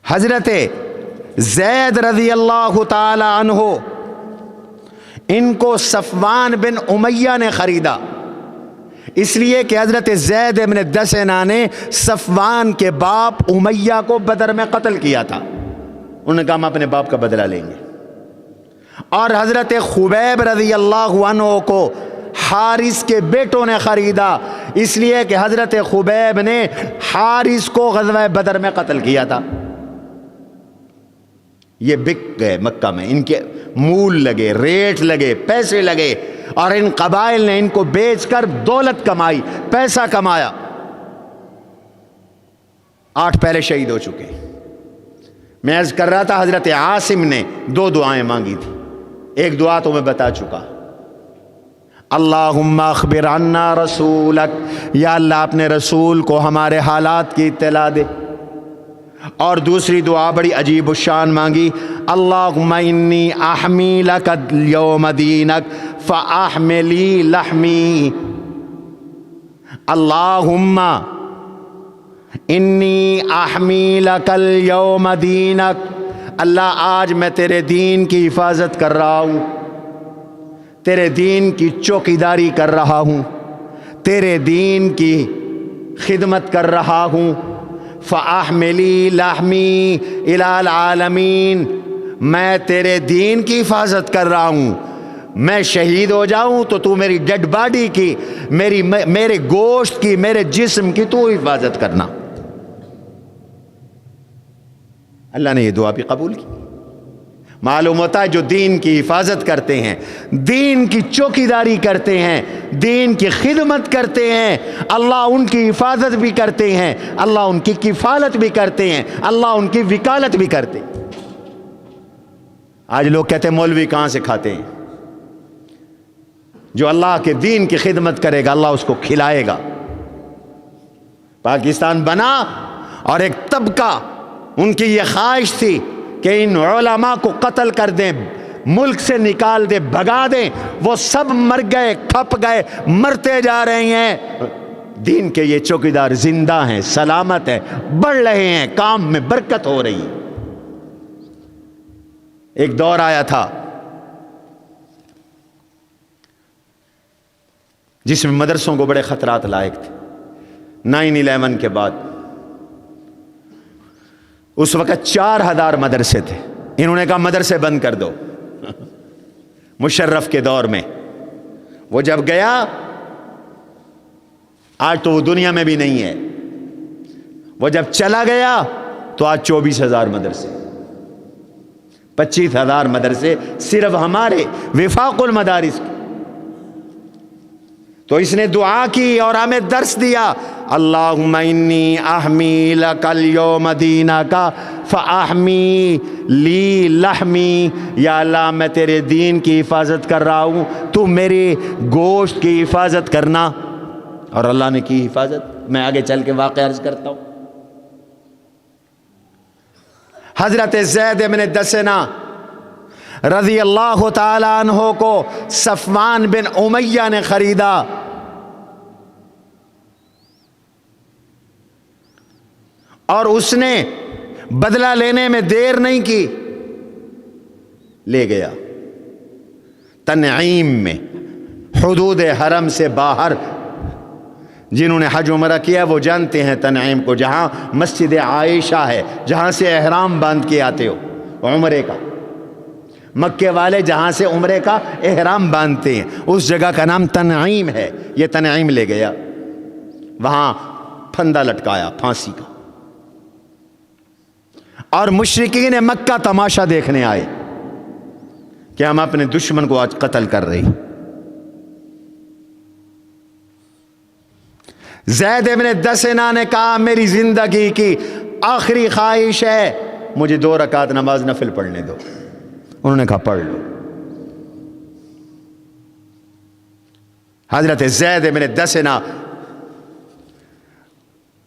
حضرت زید رضی اللہ تعالی عنہ ان کو صفوان بن امیہ نے خریدا، اس لیے کہ حضرت زید بن دسنہ نے صفوان کے باپ امیہ کو بدر میں قتل کیا تھا۔ انہوں نے کہا ہم اپنے باپ کا بدلہ لیں گے۔ اور حضرت خبیب رضی اللہ عنہ کو حارث کے بیٹوں نے خریدا، اس لیے کہ حضرت خبیب نے حارث کو غزوہ بدر میں قتل کیا تھا۔ یہ بک گئے مکہ میں، ان کے مول لگے، ریٹ لگے، پیسے لگے، اور ان قبائل نے ان کو بیچ کر دولت کمائی، پیسہ کمایا۔ 8 پہلے شہید ہو چکے۔ میں عرض کر رہا تھا حضرت عاصم نے 2 دعائیں مانگی تھی، ایک دعا تو میں بتا چکا، اللہم اخبر عنا رسولک، یا اللہ اپنے رسول کو ہمارے حالات کی اطلاع دے۔ اور دوسری دعا بڑی عجیب الشان مانگی، اللہم انی احمی لک اليوم دینک فاحملی لحمی، اللہم انی احمی لک اليوم دینک، اللہ آج میں تیرے دین کی حفاظت کر رہا ہوں، تیرے دین کی چوکیداری کر رہا ہوں، تیرے دین کی خدمت کر رہا ہوں، فاحملی لحمی الی العالمین، میں تیرے دین کی حفاظت کر رہا ہوں، میں شہید ہو جاؤں تو تو میری ڈیڈ باڈی کی، میرے گوشت کی، میرے جسم کی تو حفاظت کرنا۔ اللہ نے یہ دعا بھی قبول کی۔ معلوم ہوتا ہے جو دین کی حفاظت کرتے ہیں، دین کی چوکیداری کرتے ہیں، دین کی خدمت کرتے ہیں، اللہ ان کی حفاظت بھی کرتے ہیں، اللہ ان کی کفالت بھی کرتے ہیں، اللہ ان کی وکالت بھی کرتے ہیں۔ آج لوگ کہتے ہیں مولوی کہاں سے کھاتے ہیں؟ جو اللہ کے دین کی خدمت کرے گا اللہ اس کو کھلائے گا۔ پاکستان بنا اور ایک طبقہ ان کی یہ خواہش تھی کہ ان علماء کو قتل کر دیں، ملک سے نکال دیں، بھگا دیں، وہ سب مر گئے، کھپ گئے، مرتے جا رہے ہیں۔ دین کے یہ چوکیدار زندہ ہیں، سلامت ہیں، بڑھ رہے ہیں، کام میں برکت ہو رہی ہے۔ ایک دور آیا تھا جس میں مدرسوں کو بڑے خطرات لاحق تھے، 9/11 کے بعد۔ اس وقت 4000 مدرسے تھے، انہوں نے کہا مدرسے بند کر دو۔ مشرف کے دور میں وہ جب گیا، آج تو وہ دنیا میں بھی نہیں ہے، وہ جب چلا گیا تو آج 24,000 مدرسے، 25,000 مدرسے صرف ہمارے وفاق المدارس کے۔ تو اس نے دعا کی اور ہمیں درس دیا، اللہم انی احمی لک اليوم دینک فاحمی لی لحمی، یا اللہ میں تیرے دین کی حفاظت کر رہا ہوں، تو میرے گوشت کی حفاظت کرنا۔ اور اللہ نے کی حفاظت۔ میں آگے چل کے واقعہ عرض کرتا ہوں۔ حضرت زید بن دسنہ رضی اللہ تعالی عنہ کو صفوان بن امیہ نے خریدا، اور اس نے بدلہ لینے میں دیر نہیں کی، لے گیا تنعیم میں، حدود حرم سے باہر۔ جنہوں نے حج عمرہ کیا وہ جانتے ہیں تنعیم کو، جہاں مسجد عائشہ ہے، جہاں سے احرام باندھ کے آتے ہو عمرے کا، مکے والے جہاں سے عمرے کا احرام باندھتے ہیں، اس جگہ کا نام تنعیم ہے۔ یہ تنعیم لے گیا، وہاں پھندا لٹکایا پھانسی کا، اور مشرکین مکہ تماشا دیکھنے آئے کہ ہم اپنے دشمن کو آج قتل کر رہے ہیں۔ زید بن دسنہ نے کہا میری زندگی کی آخری خواہش ہے، مجھے 2 رکعت نماز نفل پڑھنے دو۔ انہوں نے کہا پڑھ لو۔ حضرت زید بن دسنہ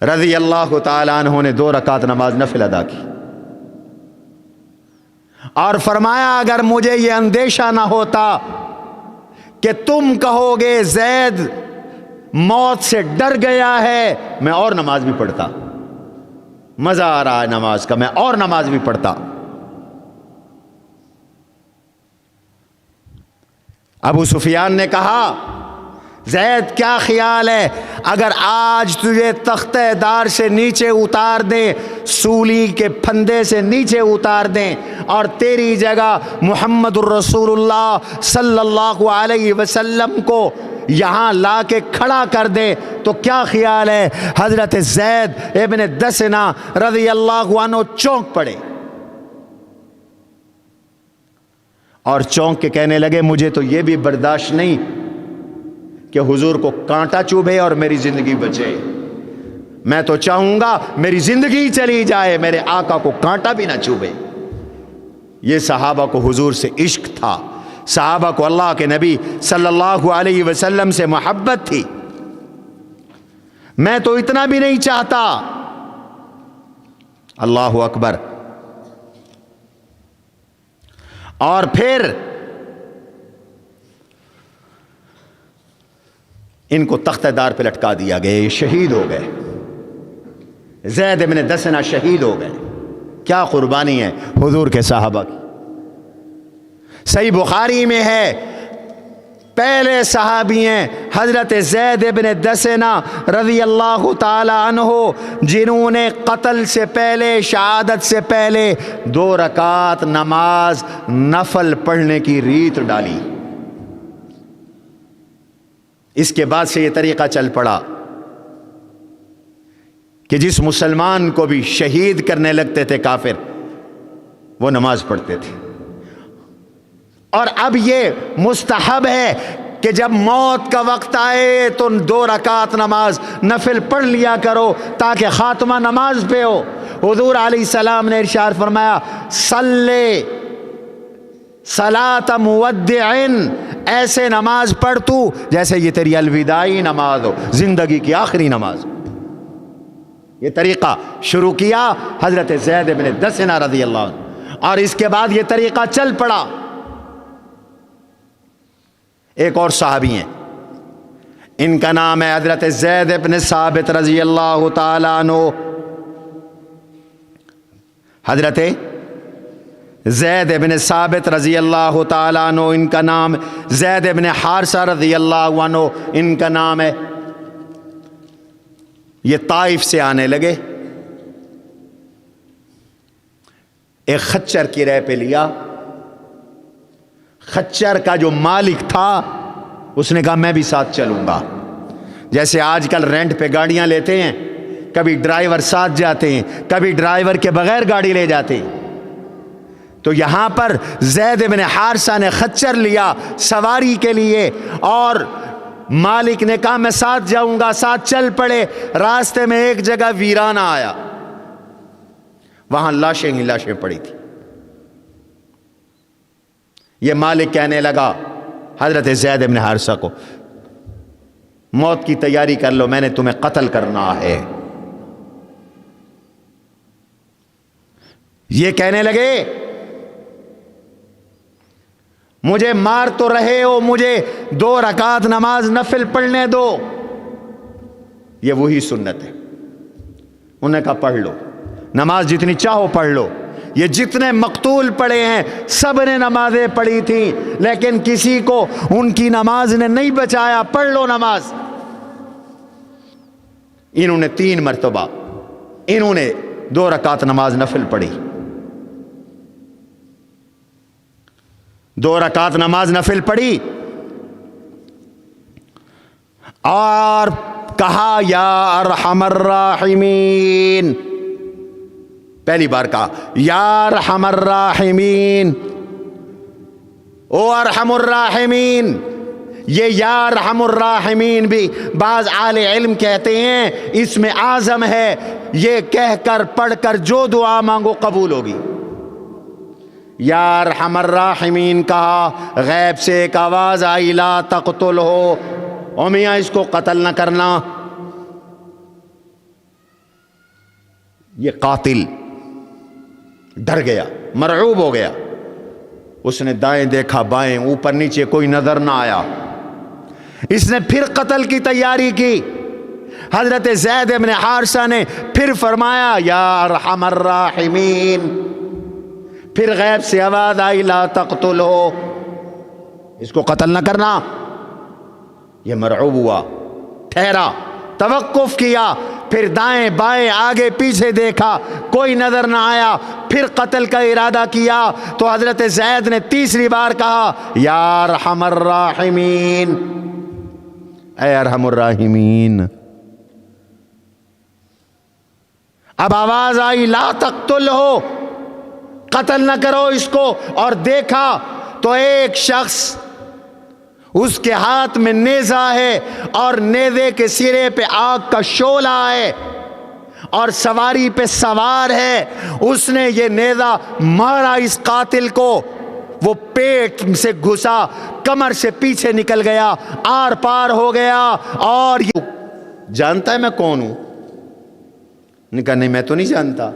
رضی اللہ تعالی عنہ نے 2 رکعت نماز نفل ادا کی، اور فرمایا اگر مجھے یہ اندیشہ نہ ہوتا کہ تم کہو گے زید موت سے ڈر گیا ہے، میں اور نماز بھی پڑھتا۔ مزہ آ رہا ہے نماز کا، میں اور نماز بھی پڑھتا۔ ابو سفیان نے کہا زید کیا خیال ہے اگر آج تجھے تختہ دار سے نیچے اتار دیں، سولی کے پھندے سے نیچے اتار دیں، اور تیری جگہ محمد الرسول اللہ صلی اللہ علیہ وسلم کو یہاں لا کے کھڑا کر دے تو کیا خیال ہے؟ حضرت زید ابن دسنہ رضی اللہ عنہ چونک پڑے اور چونک کے کہنے لگے مجھے تو یہ بھی برداشت نہیں کہ حضور کو کانٹا چوبھے اور میری زندگی بچے، میں تو چاہوں گا میری زندگی چلی جائے، میرے آقا کو کانٹا بھی نہ چوبھے۔ یہ صحابہ کو حضور سے عشق تھا، صحابہ کو اللہ کے نبی صلی اللہ علیہ وسلم سے محبت تھی۔ میں تو اتنا بھی نہیں چاہتا۔ اللہ اکبر۔ اور پھر ان کو تختہ دار پہ لٹکا دیا گیا، یہ شہید ہو گئے، زید بن دسنہ شہید ہو گئے۔ کیا قربانی ہے حضور کے صحابہ کی۔ صحیح بخاری میں ہے پہلے صحابی ہیں حضرت زید بن دسنہ رضی اللہ تعالی عنہ، جنہوں نے قتل سے پہلے، شہادت سے پہلے 2 رکعت نماز نفل پڑھنے کی ریت ڈالی۔ اس کے بعد سے یہ طریقہ چل پڑا کہ جس مسلمان کو بھی شہید کرنے لگتے تھے کافر، وہ نماز پڑھتے تھے۔ اور اب یہ مستحب ہے کہ جب موت کا وقت آئے تو 2 رکعت نماز نفل پڑھ لیا کرو تاکہ خاتمہ نماز پہ ہو۔ حضور علیہ السلام نے ارشاد فرمایا صلی صلاۃ مودع، ایسے نماز پڑھ تو جیسے یہ تیری الوداعی نماز ہو، زندگی کی آخری نماز۔ یہ طریقہ شروع کیا حضرت زید بن دسنہ رضی اللہ عنہ، اور اس کے بعد یہ طریقہ چل پڑا۔ ایک اور صحابی ہیں، ان کا نام ہے حضرت زید بن ثابت رضی اللہ تعالی عنہ۔ حضرت زید بن ثابت رضی اللہ تعالی عنہ ان کا نام، زید بن حارثہ رضی اللہ عنہ ان کا نام ہے۔ یہ طائف سے آنے لگے، ایک خچر کی رہ پہ لیا۔ خچر کا جو مالک تھا اس نے کہا میں بھی ساتھ چلوں گا۔ جیسے آج کل رینٹ پہ گاڑیاں لیتے ہیں، کبھی ڈرائیور ساتھ جاتے ہیں، کبھی ڈرائیور کے بغیر گاڑی لے جاتے ہیں، تو یہاں پر زید بن حارثہ نے خچر لیا سواری کے لیے، اور مالک نے کہا میں ساتھ جاؤں گا، ساتھ چل پڑے۔ راستے میں ایک جگہ ویرانہ آیا، وہاں لاشیں ہی لاشیں پڑی تھی۔ یہ مالک کہنے لگا حضرت زید بن حارثہ کو موت کی تیاری کر لو، میں نے تمہیں قتل کرنا ہے۔ یہ کہنے لگے مجھے مار تو رہے ہو، مجھے 2 رکعت نماز نفل پڑھنے دو۔ یہ وہی سنت ہے۔ انہوں نے کہا پڑھ لو، نماز جتنی چاہو پڑھ لو۔ یہ جتنے مقتول پڑے ہیں سب نے نمازیں پڑھی تھیں، لیکن کسی کو ان کی نماز نے نہیں بچایا، پڑھ لو نماز۔ انہوں نے 3 مرتبہ انہوں نے 2 رکعت نماز نفل پڑھی، 2 رکعت نماز نفل پڑھی، اور کہا یا ارحم الراحمین۔ پہلی بار کہا یا ارحم الراحمین، او ارحم الراحمین۔ یہ یا ارحم الراحمین بھی بعض اہل علم کہتے ہیں اس میں اعظم ہے، یہ کہہ کر پڑھ کر جو دعا مانگو قبول ہوگی۔ یا ارحم الراحمین کہا، غیب سے ایک آواز آئی لا تقتلہ، او میاں اس کو قتل نہ کرنا، یہ قاتل ڈر گیا، مرعوب ہو گیا۔ اس نے دائیں دیکھا، بائیں، اوپر نیچے، کوئی نظر نہ آیا۔ اس نے پھر قتل کی تیاری کی۔ حضرت زید بن حارثہ نے پھر پھر فرمایا یا ارحم الراحمین، پھر غیب سے آواز آئی لا تقتلو، اس کو قتل نہ کرنا۔ یہ مرعوب ہوا، ٹھہرا، توقف کیا، پھر دائیں بائیں آگے پیچھے دیکھا، کوئی نظر نہ آیا، پھر قتل کا ارادہ کیا تو حضرت زید نے تیسری بار کہا یا ارحم الراحمین، اے ارحم الراحمین۔ اب آواز آئی لا تقتلہو، قتل نہ کرو اس کو، اور دیکھا تو ایک شخص اس کے ہاتھ میں نیزہ ہے اور نیزے کے سرے پہ آگ کا شعلہ ہے اور سواری پہ سوار ہے۔ اس نے یہ نیزہ مارا اس قاتل کو، وہ پیٹ سے گھسا، کمر سے پیچھے نکل گیا، آر پار ہو گیا۔ اور جانتا ہے میں کون ہوں؟ نے کہا نہیں میں تو نہیں جانتا۔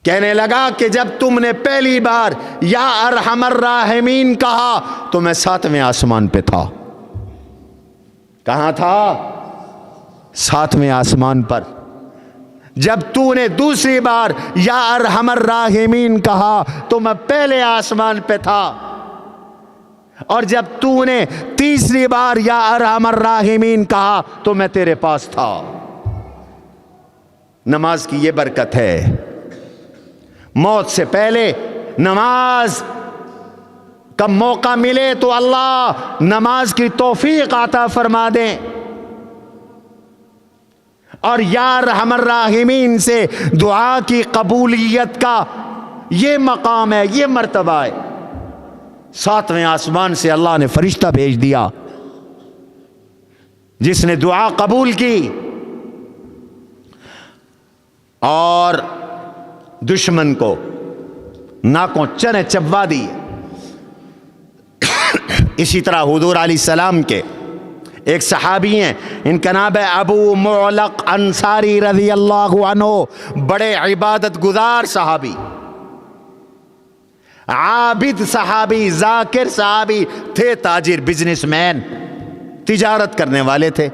کہنے لگا کہ جب تم نے پہلی بار یا ارحم الراحمین کہا تو میں 7ویں آسمان پہ تھا۔ کہاں تھا؟ 7ویں آسمان پر۔ جب تو نے دوسری بار یا ارحم الراحمین کہا تو میں پہلے آسمان پہ تھا، اور جب تو نے تیسری بار یا ارحم الراحمین کہا تو میں تیرے پاس تھا۔ نماز کی یہ برکت ہے، موت سے پہلے نماز کا موقع ملے تو اللہ نماز کی توفیق عطا فرما دیں، اور یا ارحم الراحمین سے دعا کی قبولیت کا یہ مقام ہے، یہ مرتبہ ہے۔ 7ویں آسمان سے اللہ نے فرشتہ بھیج دیا، جس نے دعا قبول کی اور دشمن کو ناکوں چنے چبوا دی۔ اسی طرح حضور علیہ السلام کے ایک صحابی ہیں، ان کا نام ہے ابو معلق انصاری رضی اللہ عنہ، بڑے عبادت گزار صحابی، عابد صحابی، ذاکر صحابی تھے، تاجر، بزنس مین، تجارت کرنے والے تھے،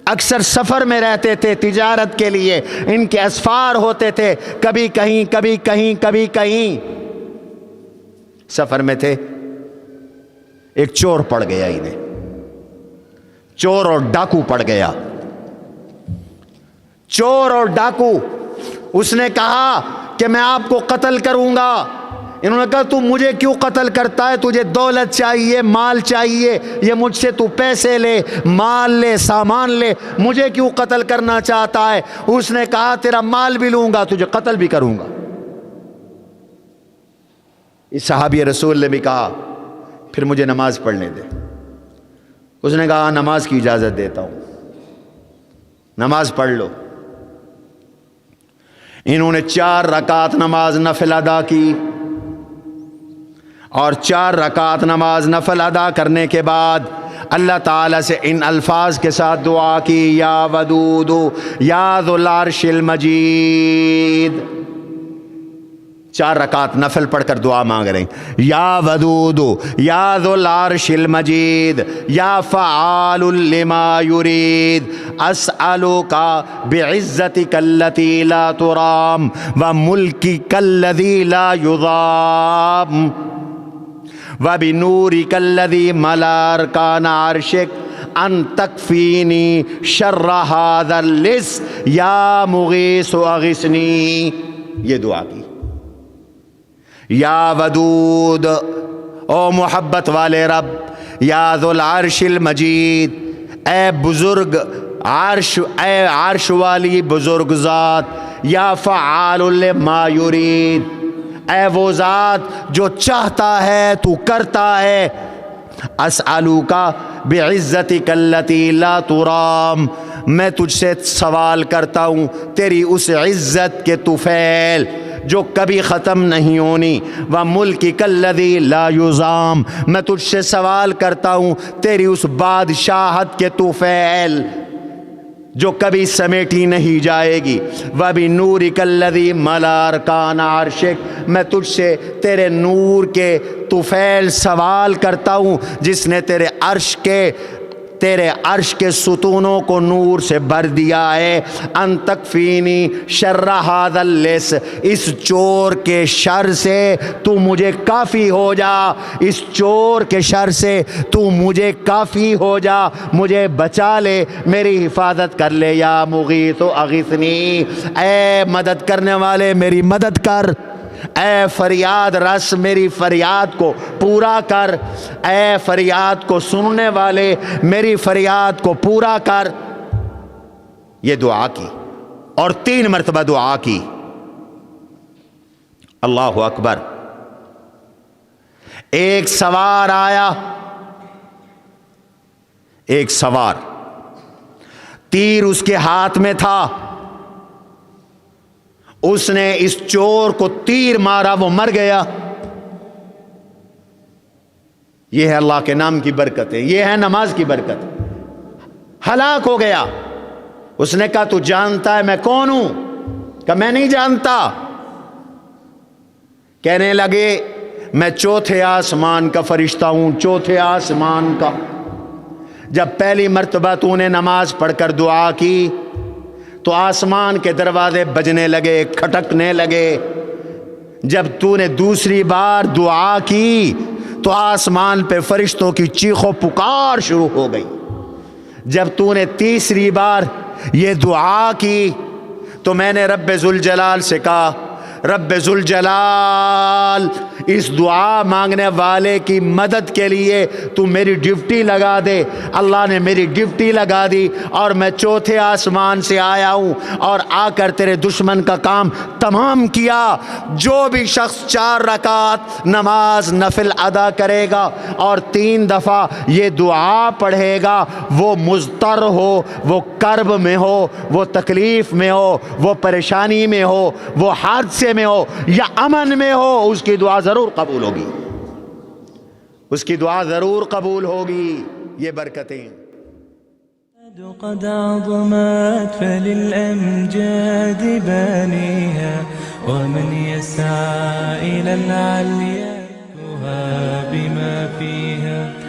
اکثر سفر میں رہتے تھے تجارت کے لیے، ان کے اسفار ہوتے تھے، کبھی کہیں کبھی کہیں کبھی کہیں سفر میں تھے۔ ایک چور پڑ گیا انہیں، چور اور ڈاکو پڑ گیا، چور اور ڈاکو۔ اس نے کہا کہ میں آپ کو قتل کروں گا۔ انہوں نے کہا تو مجھے کیوں قتل کرتا ہے؟ تجھے دولت چاہیے، مال چاہیے، یہ مجھ سے تو پیسے لے، مال لے، سامان لے، مجھے کیوں قتل کرنا چاہتا ہے؟ اس نے کہا تیرا مال بھی لوں گا، تجھے قتل بھی کروں گا۔ اس صحابی رسول نے بھی کہا پھر مجھے نماز پڑھنے دے۔ اس نے کہا نماز کی اجازت دیتا ہوں، نماز پڑھ لو۔ انہوں نے 4 رکعت نماز نفل ادا کی، اور 4 رکعت نماز نفل ادا کرنے کے بعد اللہ تعالیٰ سے ان الفاظ کے ساتھ دعا کی یا ودود یا ذو العرش المجید۔ 4 رکعت نفل پڑھ کر دعا مانگ رہے ہیں، یا ودود یا ذو العرش المجید یا فعال لما یرید اسألک بعزتک التی لا ترام وملکک الذی لا یضام وَبِنُورِكَ الَّذِي مَلَا أَرْكَانَ عَرْشِكَ أَن تَكْفِينِي شَرَّ هَذَا اللِّص يَا مُغِيثُ أَغِثْنِي۔ یہ دعا کی، یا ودود، او محبت والے رب، یا ذو العرش المجید، اے بزرگ عرش، اے عرش والی بزرگ ذات، یا فعال لما یرید، اے وہ ذات جو چاہتا ہے تو کرتا ہے، اسألوک بعزتک التی لا ترام، میں تجھ سے سوال کرتا ہوں تیری اس عزت کے طفیل جو کبھی ختم نہیں ہونی، وملکک الذی لا یضام، میں تجھ سے سوال کرتا ہوں تیری اس بادشاہت کے طفیل جو کبھی سمیٹی نہیں جائے گی، وَبِنُورِكَ الَّذِي مَلَا أَرْكَانَ عَرْشِكَ، میں تجھ سے تیرے نور کے طفیل سوال کرتا ہوں جس نے تیرے عرش کے تیرے عرش کے ستونوں کو نور سے بھر دیا ہے. ان تکفینی شر ھذا اللص، اس چور کے شر سے تو مجھے کافی ہو جا، اس چور کے شر سے تو مجھے کافی ہو جا، مجھے بچا لے، میری حفاظت کر لے. یا مغیث اغثنی، اے مدد کرنے والے میری مدد کر، اے فریاد رس میری فریاد کو پورا کر، اے فریاد کو سننے والے میری فریاد کو پورا کر. یہ دعا کی اور 3 مرتبہ دعا کی. اللہ اکبر. ایک سوار آیا، ایک سوار، تیر اس کے ہاتھ میں تھا، اس نے اس چور کو تیر مارا، وہ مر گیا. یہ ہے اللہ کے نام کی برکت ہے، یہ ہے نماز کی برکت. ہلاک ہو گیا. اس نے کہا تو جانتا ہے میں کون ہوں؟ کہ میں نہیں جانتا. کہنے لگے میں چوتھے آسمان کا فرشتہ ہوں، چوتھے آسمان کا. جب پہلی مرتبہ تو نے نماز پڑھ کر دعا کی تو آسمان کے دروازے بجنے لگے، کھٹکنے لگے. جب تو نے دوسری بار دعا کی تو آسمان پہ فرشتوں کی چیخ و پکار شروع ہو گئی. جب تو نے تیسری بار یہ دعا کی تو میں نے رب ذوالجلال سے کہا رب ذوالجلال اس دعا مانگنے والے کی مدد کے لیے تو میری ڈیوٹی لگا دے. اللہ نے میری ڈیوٹی لگا دی اور میں چوتھے آسمان سے آیا ہوں اور آ کر تیرے دشمن کا کام تمام کیا. جو بھی شخص 4 رکعت نماز نفل ادا کرے گا اور 3 دفعہ یہ دعا پڑھے گا، وہ مضطر ہو، وہ کرب میں ہو، وہ تکلیف میں ہو، وہ پریشانی میں ہو، وہ حادثے میں ہو یا امن میں ہو، اس کی دعا ضرور قبول ہوگی، اس کی دعا ضرور قبول ہوگی. یہ برکتیں قد عظمت فللأمجاد بانيها ومن يسعى إلى العليا بما فيها